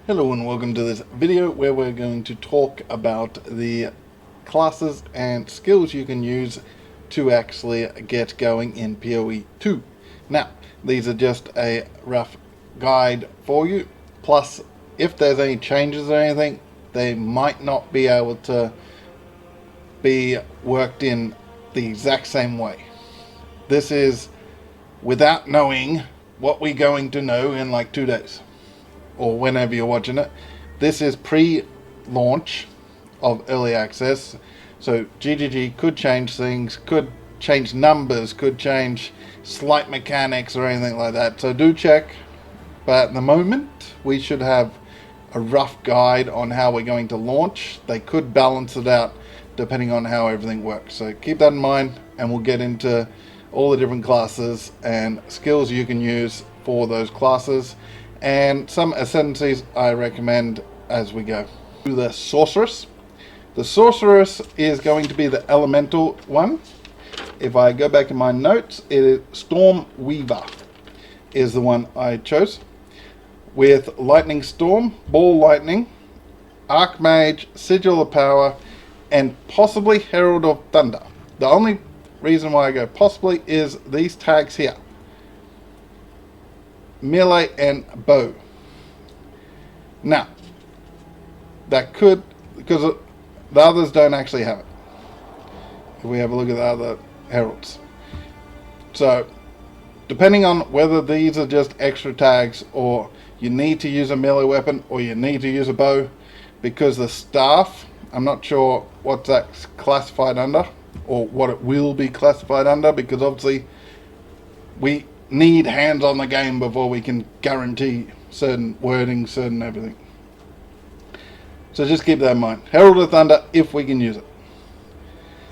Hello and welcome to this video where we're going to talk about the classes and skills you can use to actually get going in POE 2. Now, these are just a rough guide for you, plus if there's any changes or anything, they might not be able to be worked in the exact same way. This is without knowing what we're going to know in like 2 days. Or whenever you're watching it. This is pre-launch of early access, so GGG could change things, could change numbers, could change slight mechanics or anything like that, so do check. But at the moment we should have a rough guide on how we're going to launch. They could balance it out depending on how everything works, so keep that in mind, and we'll get into all the different classes and skills you can use for those classes, and some ascendancies I recommend as we go. The Sorceress. The Sorceress is going to be the elemental one. If I go back in my notes, it is Storm Weaver is the one I chose. With Lightning Storm, Ball Lightning, Archmage, Sigil of Power, and possibly Herald of Thunder. The only reason why I go possibly is these tags here. Melee and bow. Now, that could, because the others don't actually have it. If we have a look at the other heralds. So, depending on whether these are just extra tags or you need to use a melee weapon or you need to use a bow, because the staff, I'm not sure what that's classified under or what it will be classified under, because obviously we need hands on the game before we can guarantee certain wording, certain everything. So just keep that in mind. Herald of Thunder, if we can use it.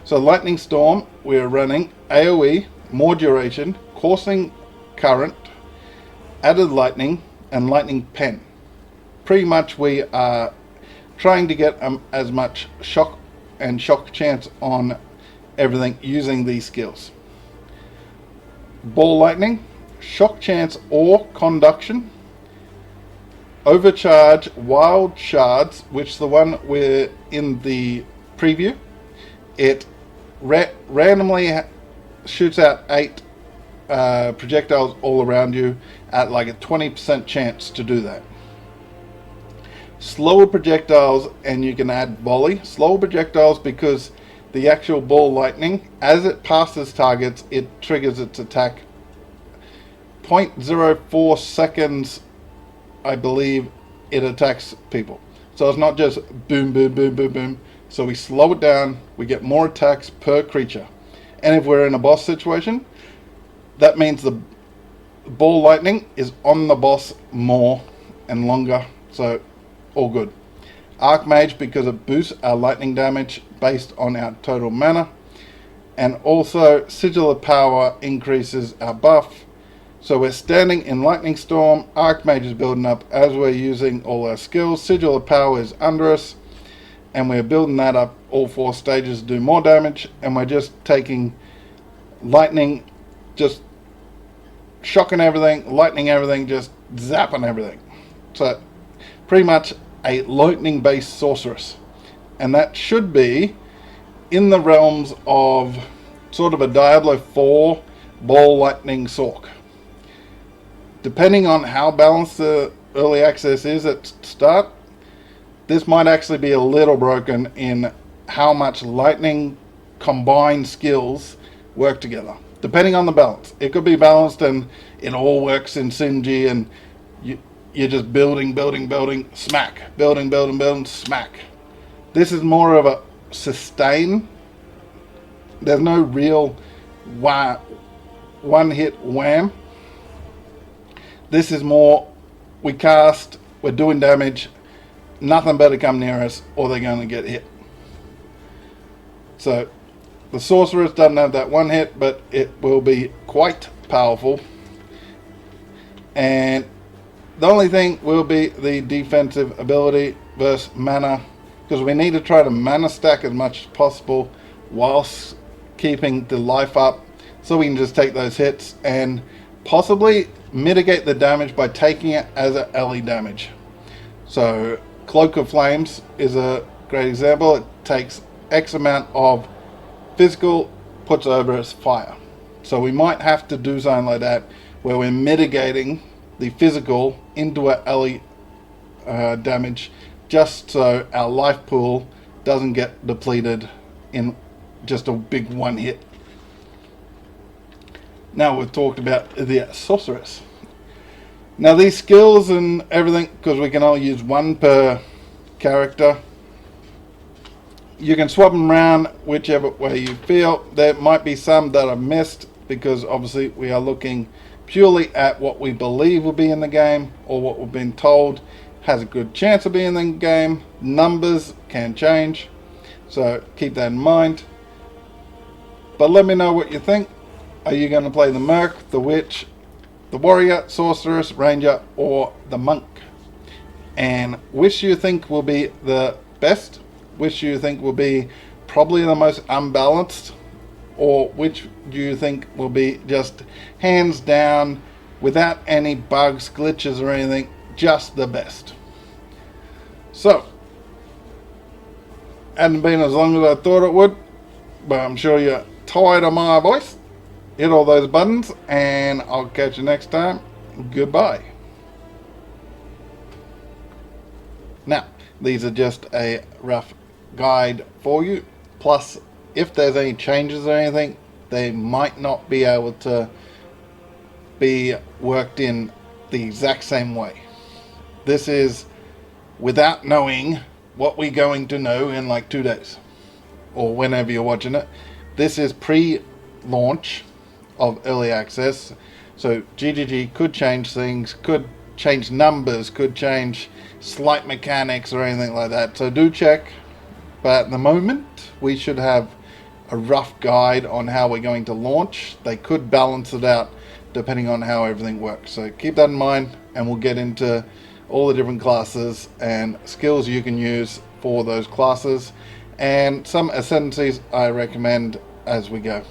So Lightning Storm, we're running AoE, more duration, coursing current, added lightning, and lightning pen. Pretty much we are trying to get as much shock and shock chance on everything using these skills. Ball Lightning, shock chance or conduction, overcharge, wild shards, which the one we're in the preview, it randomly shoots out 8 projectiles all around you at like a 20% chance to do that. Slower projectiles, and you can add volley. Slower projectiles because the actual ball lightning, as it passes targets, it triggers its attack 0.04 seconds, I believe, it attacks people. So it's not just boom, boom, boom, boom, boom. So we slow it down, we get more attacks per creature. And if we're in a boss situation, that means the ball lightning is on the boss more and longer, so all good. Archmage, because it boosts our lightning damage based on our total mana. And also Sigil of Power increases our buff. So we're standing in Lightning Storm, Archmage is building up as we're using all our skills, Sigil of Power is under us, and we're building that up all 4 stages to do more damage, and we're just taking lightning, just shocking everything, lightning everything, just zapping everything. So pretty much a lightning based sorceress, and that should be in the realms of sort of a Diablo 4 ball lightning sork. Depending on how balanced the early access is at start, this might actually be a little broken in how much lightning combined skills work together. Depending on the balance. It could be balanced and it all works in synergy and you're just building, building, building, smack. Building, building, building, smack. This is more of a sustain. There's no real one hit wham. This is more, we cast, we're doing damage, nothing better come near us or they're going to get hit. So the Sorceress doesn't have that one hit, but it will be quite powerful. And the only thing will be the defensive ability versus mana, because we need to try to mana stack as much as possible whilst keeping the life up, so we can just take those hits and possibly mitigate the damage by taking it as a LE damage. So Cloak of Flames is a great example. It takes X amount of physical, puts over as fire. So we might have to do something like that where we're mitigating the physical into our ally damage, just so our life pool doesn't get depleted in just a big one hit. Now we've talked about the Sorceress. Now these skills and everything, because we can only use one per character, you can swap them around whichever way you feel. There might be some that are missed because obviously we are looking purely at what we believe will be in the game or what we've been told has a good chance of being in the game. Numbers can change, so keep that in mind. But let me know what you think. Are you going to play the Merc, the Witch, the Warrior, Sorceress, Ranger, or the Monk? And which you think will be the best? Which you think will be probably the most unbalanced? Or which do you think will be just hands down, without any bugs, glitches or anything, just the best? So, hadn't been as long as I thought it would, but I'm sure you're tired of my voice. Hit all those buttons and I'll catch you next time. Goodbye. Now, these are just a rough guide for you. Plus, if there's any changes or anything, they might not be able to be worked in the exact same way. This is without knowing what we're going to know in like 2 days or whenever you're watching it. This is pre-launch of early access, so GGG could change things, could change numbers, could change slight mechanics or anything like that, so do check. But at the moment we should have a rough guide on how we're going to launch. They could balance it out depending on how everything works, so keep that in mind, and we'll get into all the different classes and skills you can use for those classes and some ascendancies I recommend as we go.